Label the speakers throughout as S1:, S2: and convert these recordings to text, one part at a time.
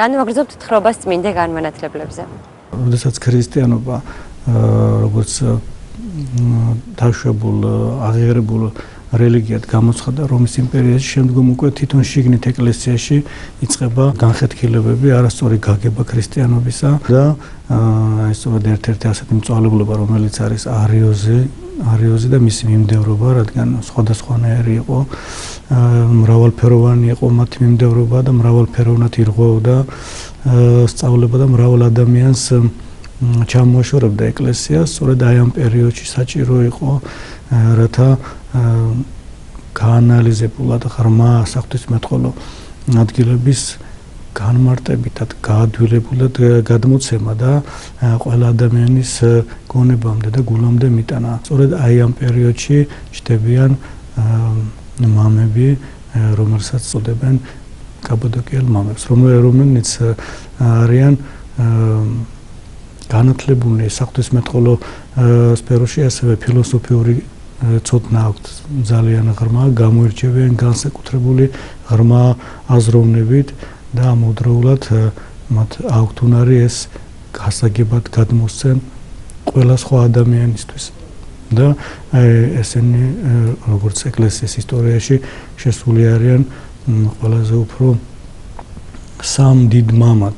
S1: განვაგრძობთ თხრობას წმინდა განმანათლებლებზე.
S2: როდესაც ქრისტიანობა როგორც დაშვებულ აღიარებულ რელიგიად გამოცხადდა რომის იმპერიაში, შემდგომ უკვე თვითონ შიგნით ეკლესიაში იწყება განხეთქილებები, არასწორი გაგება ქრისტიანობისა და სწორედ ერთ-ერთი ასეთი მწვალებლობა, რომელიც არის არიოზი და მისი მიმდევრობა, რადგან სხვადასხვანაირი იყო, მრავალფეროვანი იყო მათი მიმდევრობა და მრავალფეროვნად ირღვეოდა სწავლება და მრავალ ადამიანს ჩამოაშორებდა ეკლესიას. სწორედ აი ამ პერიოდში საჭირო იყო რათა გაანალიზებულად ღრმა საღვთისმეტყველო ადგილების განმარტებითად გაადვილებულად გადმოცემა და ყველა ადამიანის გონებამდე და გულამდე მიტანა. სწორედ აი ამ პერიოდში ჩნდებიან მამები, რომელსაც წოდებენ კაბადოკიელ მამებს, რომელნიც არიან განათლებული საღვთისმეტყველო სფეროში, ასევე ფილოსოფიური ცოდნა აქვთ ძალიან ღრმა, გამოირჩევიან განსაკუთრებული ღრმა აზროვნებით და ამავდროულად მათ აქვთ უნარი ეს გასაგებად გადმოსცენ ყველა სხვა ადამიანისთვის. და ესენი როგორც ეკლესიის ისტორიაში შესული არიან ყველაზე უფრო სამ დიდ მამად.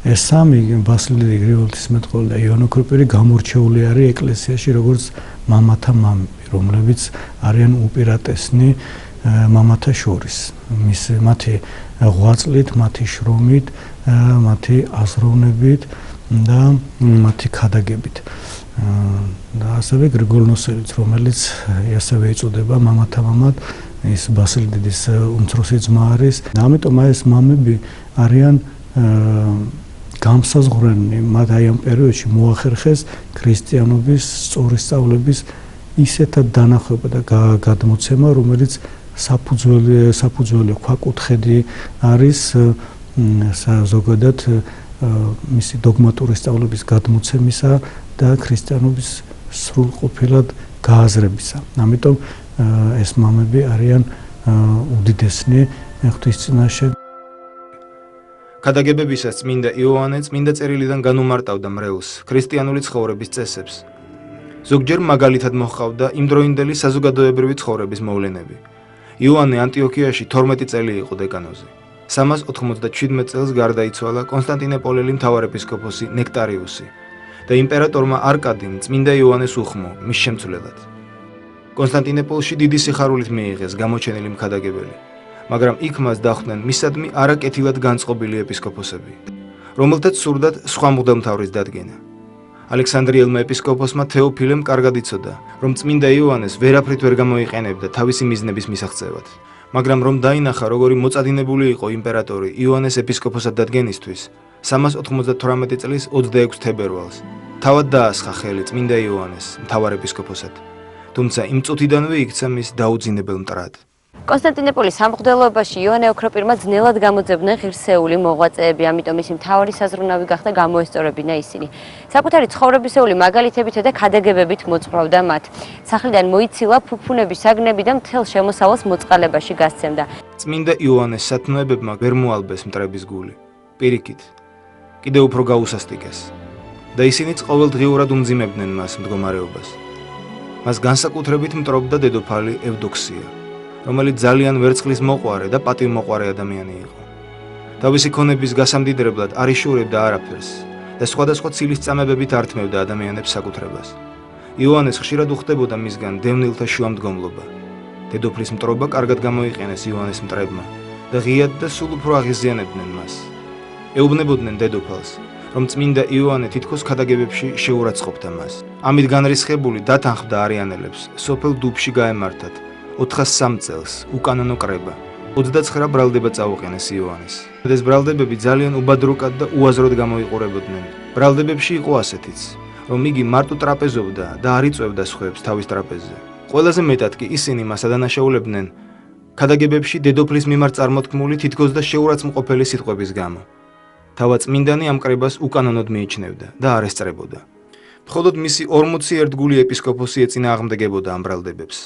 S2: ეს სამი ბასილი გრიგოლთისმეტყველო და იოანე ოქროპირი გამორჩეული არის ეკლესიაში როგორც მამათა მამები, რომლებიც არიან უპირატესნი მამათა შორის. მათი ღვაწლით, მათი შრომით, მათი აზროვნებით და მათი ქადაგებით. და ასევე გრიგოლ ნოსელიც, რომელიც ასევე იწოდება მამათა მამად, ის ბასილი დიდის უმცროსი ძმა არის. და ამიტომ ეს მამები არიან გამსაზღვრენი, მათ აი ამ პერიოდში მოახერხეს ქრისტიანობის სწორი სწავლების ისეთად დანახება და გადმოცემა, რომელიც საფუძველი ქვაკუთხედი არის ზოგადად მისი დოგმატური სწავლების გადმოცემისა და ქრისტიანობის სრულყოფილად გააზრებისა. ამიტომ ეს მამები არიან უდიდესნი ღვთის წინაშე.
S3: ქადაგებებისას წმინდა იოანე წმინდა წერილიდან განუმარტავდა მრევლს ქრისტიანული ცხოვრების წესებს. ზოგჯერ მაგალითად მოჰყავდა იმდროინდელი საზოგადოებრივი ცხოვრების მოვლენები. იოანე ანტიოქიაში 12 წელი იყო დეკანოზი. 397 წელს გარდაიცვალა კონსტანტინოპოლელი მთავარეპისკოპოსი ნექტარიუსი და იმპერატორმა არკადიმ წმინდა იოანეს უხმო მის შემცვლელად. კონსტანტინოპოლში დიდი სიხარულით მიიღეს გამოჩენილი მქადაგებელი, მაგრამ იქ მას დახვდნენ მისადმი არაკეთილად განწყობილი ეპისკოპოსები, რომელთაც სურდათ სხვა მღვდელმთავრის დადგენა. ალექსანდრიელმა ეპისკოპოსმა თეოფილემ კარგად იცოდა, რომ წმინდა იოანეს ვერაფრით ვერ გამოიყენებდა თავისი მიზნების მისაღწევად, მაგრამ რომ დაინახა, როგორი მოწადინებული იყო იმპერატორი იოანეს ეპისკოპოსად დადგენისთვის, 398 წლის 26 თებერვალს თავად დაასხა ხელი წმინდა იოანეს მთავარეპისკოპოსად, თუმცა იმ წუთიდანვე იქცა მის დაუძინებელ მტრად.
S1: კონსტანტინოპოლის სამღვდელოებაში იოანე ოქროპირმა ძნელად გამოძებდნენ ღირსეული მოღვაწეები, ამიტომ მისი მთავარი საზრუნავი გახდა გამოესწორებინა ისინი. საკუთარი ცხოვრებისეული მაგალითებითა და ქადაგებებით მოწყვლავდა მათ. სახლიდან მოიცილა ფუფუნების საგნები და მთელ შემოსავალს მოწყალებაში გასცემდა.
S3: წმინდა იოანეს სათნოებებმა ვერ მოალბეს მტრების გული. პირიქით, კიდევ უფრო გაუსასტიკეს და ისინიც ყოველდღიურად უმძიმებდნენ მას მდგომარეობას. მას განსაკუთრებით მტრობდა დედოფალი ევდოქსია, რომელიც ძალიან ვერცხლის მოყვარე და პატივმოყვარე ადამიანი იყო. თავისი ქონების გასამდიდრებლად არ იშურებდა არაფერს და სხვადასხვა ცილის წამებებით ართმევდა ადამიანებს საკუთრებას. იოანეს ხშირად უხდებოდა მისგან დევნილთა შუამდგომლობა. დედოფლის მტრობა კარგად გამოიყენეს იოანეს მტრებმა და ღიად და სულ უფრო აღიზიანებდნენ მას. ეუბნებოდნენ დედოფალს, რომ წმინდა იოანე თითქოს ქადაგებებში შეურაცხყოფდა მას. ამით განრისხებული დათანხმდა არიანელებს სოფელ დუბში გაემართათ 403 წელს უკანონო კრება. 29 ბრალდება წაუყენეს იოანეს. ეს ბრალდებები ძალიან უბადრუკად და უაზროდ გამოიყურებოდნენ. ბრალდებებში იყო ასეთიც, რომ იგი მარტო ტრაპეზობდა და არ იწვევდა სხვებს თავის ტრაპეზზე. ყველაზე მეტად კი ისინი მას ადანაშაულებდნენ ქადაგებებში დედოფლის მიმართ წარმოთქმული თითქოს და შეურაცხმყოფელი სიტყვების გამო. თავად წმინდანი ამ კრებას უკანონოდ მიიჩნევდა და არ ესწრებოდა. მხოლოდ მისი 41 გული ეპისკოპოსი ეწინააღმდეგებოდა ამ ბრალდებებს.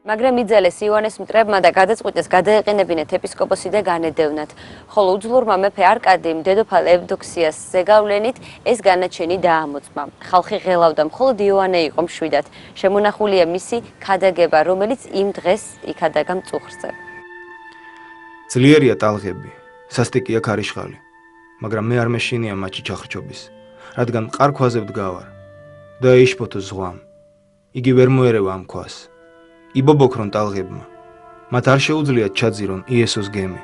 S1: მაგრამ იძელეს იოანეს მტრებმა და გადაწყვიტეს გადაეყენებინათ ეპისკოპოსი და განედევნათ. ხოლო უძლურმა მეფე არკადიმ დედოფალ ევდოქსიას ზეგავლენით ეს განაჩენი დაამოწმა. ხალხი ღელავდა, მხოლოდ იოანე იყო მშვიდად. შემონახულია მისი ქადაგება, რომელიც იმ დღეს იქადაგა მწუხრზე.
S3: ძლიერია ტალღები, სასტიკია ქარიშხალი, მაგრამ მე არ მეშინია მათი ჩახრჩობის, რადგან მყარ ქვაზე ვდგავარ და ეიშფოთო ზღვამ. იგი ვერ მოერევა ამ ქვას. იბობოქრონ ტალღებმა, მათ არ შეუძლიათ ჩაძირონ იესოს გემი.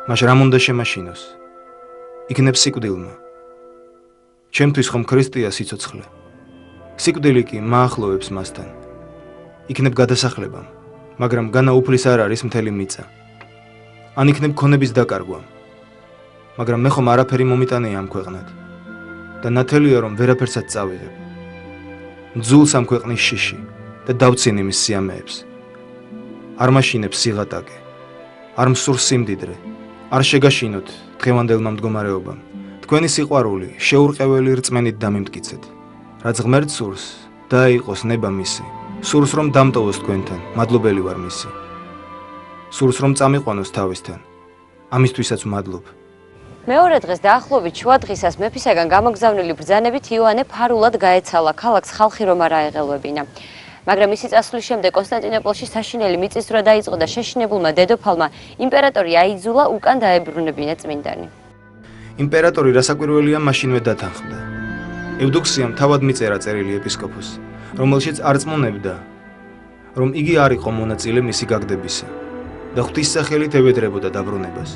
S3: მაშ რამ უნდა შემაშინოს? იქნებ სიკვდილმა. ჩემთვის ხომ ქრისტეა სიცოცხლე. სიკვდილი კი მაახლოვებს მასთან. იქნებ გადასახლებამ, მაგრამ განა უფლის არ არის მთელი მიწა. ან იქნებ ქონების დაკარგვამ, მაგრამ მე ხომ არაფერი მომიტანია ამ ქვეყნად და ნათელია რომ ვერაფერსაც წავიღებ. მძულს ამ ქვეყნის შიში და დავცინი მის სიამეებს. არ მაშინებს სიღატაკე, არ მსურს სიმდიდრე, არ შეგაშინოთ დღევანდელმა მდგომარეობამ. თქვენი სიყვარული შეურყეველი რწმენით დამიმტკიცეთ. რაც ღმერთს სურს, დაეიყოს ნება მისი. სურს რომ დამტოვოს თქვენთან, მადლობელი ვარ მისი. სურს რომ წამიყვანოს თავისთან. ამისთვისაც ვმადლობ.
S1: მეორე დღეს დაახლოებით შუა დღისას მეფისაგან გამოგზავნილი ბრძანებით იოანე ფარულად გაეცალა ქალაქს ხალხი რომ არ აეღელვებინა. მაგრამ მისი წასვლის შემდეგ კონსტანტინოპოლში საშინელი მიწისძვრა დაიწყო და შეშინებულმა დედოფალმა იმპერატორი აიძულა უკან დაებრუნებინა წმინდანი.
S3: იმპერატორი რასაკვირველია მაშინვე დათანხმდა. ევდოქსიამ თავად მიწერა წერილი ეპისკოპოსს, რომელშიც არწმუნებდა, რომ იგი არ იყო მონაწილე მისი გაგდებისა და ღვთისსახელით ევედრებოდა დაბრუნებას.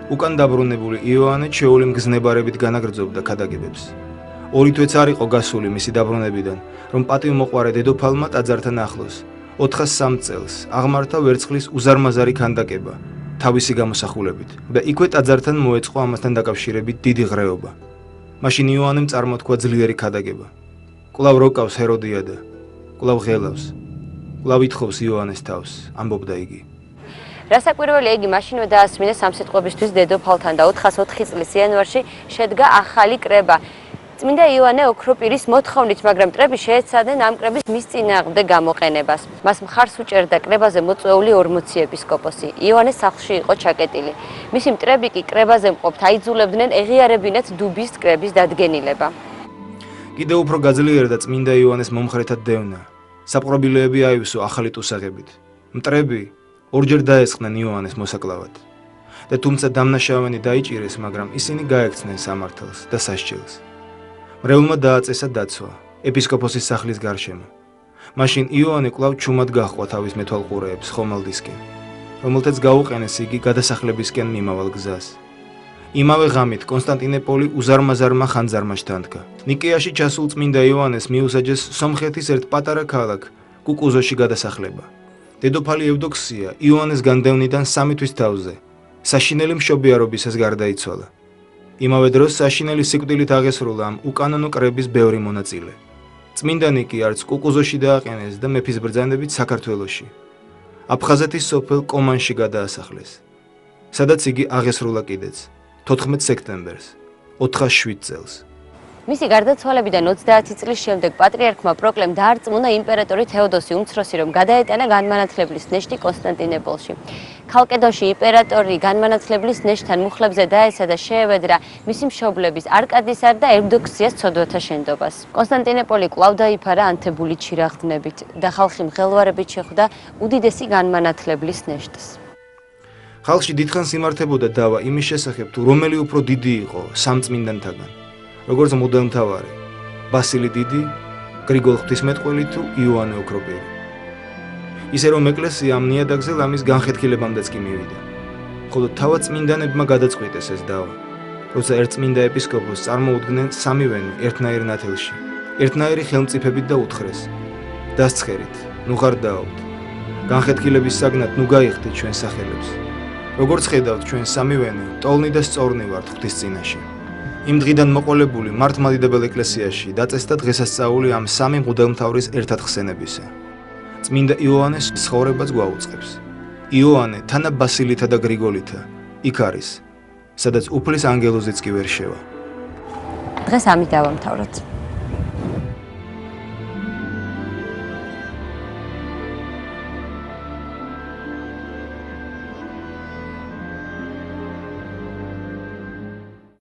S3: უკან დაბრუნებული იოანე ჩვეული მგზნებარებით განაგრძობდა ქადაგებებს. ორი თვეც არ იყო გასული მისი დაბრუნებიდან, რომ პატივმოყვარე დედოფალმა ტაძართან ახლოს 403 წელს აღმართა ვერცხლის უზარმაზარი ქანდაკება თავისი გამოსახულებით და იქვე ტაძართან მოეწყო ამასთან დაკავშირებით დიდი ღრეობა. მაშინ იოანემ წარმოთქვა ძლიერი ქადაგება. კვლავ როკავს ჰეროდიადა, კვლავ ღელავს, კვლავ ითხოვს იოანეს თავს, ამბობდა იგი.
S1: რასაკვირველია, იგი მაშინვე დაასმინეს ამ სიტყვებისთვის დედოფალთან და 404 წლის იანვარში შედგა ახალი კრება. წმინდა იოანე ოქროპირის მოთხოვნით, მაგრამ მტრები შეეცადნენ ამ კრების მის წინააღმდეგ გამოყენებას. მას მხარს უჭერდა კრებაზე მოწვეული 40 ეპისკოპოსი. იოანეს სახლში იყო ჩაკეტილი. მისი მტრები კი კრებაზე მყოფთ აიძულებდნენ ეღიარებინათ დუბის კრების დადგენილება.
S3: კიდევ უფრო გაძლიერდა წმინდა იოანეს მომხრეთად დევნა. საპყრობილეები აივსო ახალი ტუსაღებით. მტრები ორჯერ დაესხნენ იოანეს მოსაკლავად. და თუმცა დამნაშავენი დაიჭირეს, მაგრამ ისინი გაექცნენ სამართალს და სასჯელს. მრევლმა დააწესა დაცვა ეპისკოპოსის სახლის გარშემო. მაშინ იოანე კვლავ ჩუმად გაჰყვა თავის მეთვალყურეებს ხომალდისკენ, რომელთაც გაუყენეს იგი გადასახლებისკენ მიმავალ გზას. იმავე ღამით კონსტანტინოპოლი უზარმაზარმა ხანძარმა შთანთქა. ნიკეაში ჩასულ წმინდა იოანეს მიუსაჯეს სომხეთის ერთ პატარა ქალაქ კუკუზოში გადასახლება. დედოფალი ევდოქსია იოანეს განდევნიდან 3 თვის თავზე საშინელი მშობიარობისას გარდაიცვალა. იმავე დროს საშინელი სიკვდილით აღესრულა ამ უკანონო კრების ბევრი მონაწილე. წმინდანი კი არც კუკუზოში დააყენეს და მეფის ბრძანებით საქართველოში, აფხაზეთის სოფელ კომანში გადაასახლეს, სადაც იგი აღესრულა კიდეც 14 სექტემბერს 407 წელს.
S1: მისი გარდაცვალებიდან 30 წლის შემდეგ პატრიარქმა პროკლემ დაარწმუნა იმპერატორი თეოდოსი უმცროსი, რომ გადაეტანა განმანათლებლის ნეშტი კონსტანტინოპოლში. ქალკედოში იმპერატორი განმანათლებლის ნეშტთან მუხლებზე დაესა და შეევედრა მისი მშობლების არკადისა და ევდოქსიას ცოდვათა შენდობას. კონსტანტინოპოლი კვლავ დაიფარა ანთებული ჩირაღდნებით და ხალხი მღელვარებით შეხვდა უდიდესი განმანათლებლის ნეშტს.
S3: ხალხში დიდხანს იმართებოდა დავა იმის შესახებ, თუ რომელი უფრო დიდი იყო სამ წმინდანთაგან, როგორც მღვდელმთავარი, ბასილი დიდი, გრიგოლ ღვთისმეტყველი თუ იოანე ოქროპირი. ისე რომ ეკლესია ამ ნიადაგზე ლამის განხეთქილებამდეც კი მივიდა. ხოლო თავად წმინდანებმა გადაწყვიტეს ეს დავა, როცა ერთ წმინდა ეპისკოპოსს წარმოუდგნენ სამივენი ერთნაირ ნათელში, ერთნაირი ხელმწიფებით და უთხრეს: დასცხერით, ნუ ხარ დაობთ, განხეთქილების საგნად ნუ გაიხდით ჩვენ სახელებს. როგორც ხედავთ, ჩვენ სამივენი ტოლნი და სწორნი ვართ ღვთის წინაშე. იმ დღიდან მოყოლებული მართლმადიდებელ ეკლესიაში დაწესდა დღესასწაული ამ სამი მღვდელმთავრის ერთად ხსენებისა. წმინდა იოანეს ცხოვრებაც გვაუწყებს. იოანე თანა ბასილითა და გრიგოლითა იქ არის, სადაც უფლის ანგელოზიც კი ვერ შევა.
S1: დღეს ამით დავამთავროთ.